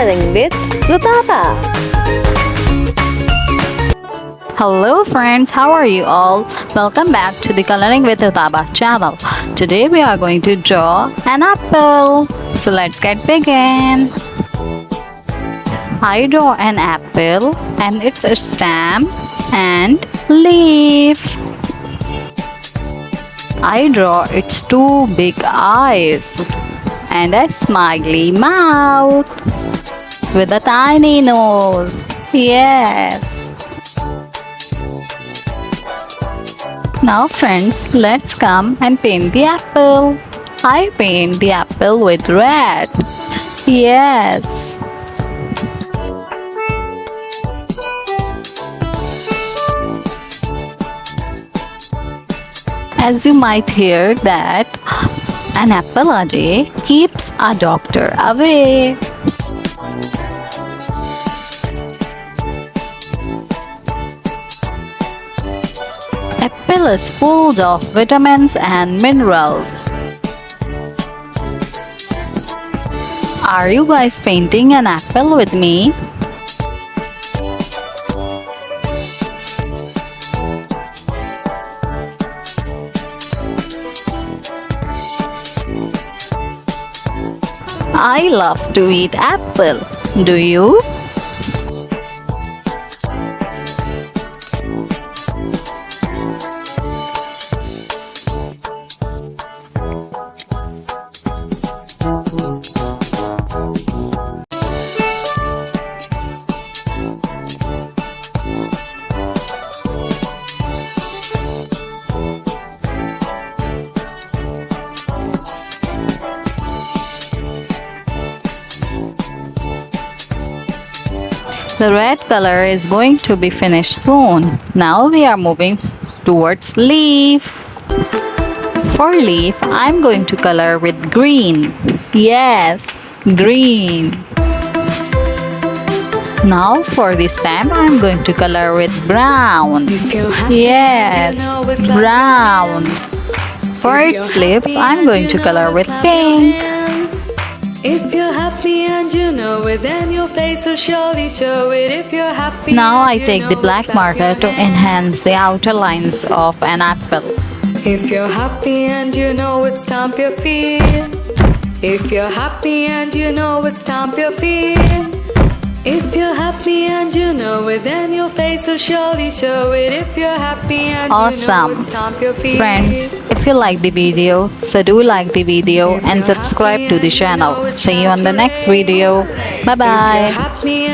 Coloring with Rutaba. Hello friends, how are you all? Welcome back to the Coloring with Rutaba channel. Today we are going to draw an apple. So let's get begin. I draw an apple and its stem and leaf. I draw its two big eyes and a smiley mouth with a tiny nose. Yes. Now friends, let's come and paint the apple. I paint the apple with red. Yes. As you might hear that an apple a day keeps a doctor away. Apple is full of vitamins and minerals. Are you guys painting an apple with me? I love to eat apple. Do you? The red color is going to be finished soon. Now we are moving towards leaf. For leaf, I'm going to color with green. Yes, green. Now for the stem, I'm going to color with brown. Yes, brown. For its lips, I'm going to color with pink. If you're happy and you know it, then your face will surely show it. If you're happy, now I take the black marker to enhance the outer lines of an apple. If you're happy and you know it, stamp your feet. If you're happy and you know it, stamp your feet. If you're happy and you know it, then your face will surely show it. If you're happy and you know it, stamp your feet. Friends, if you like the video, so do like the video and subscribe to the channel. See you on the next video. Bye bye.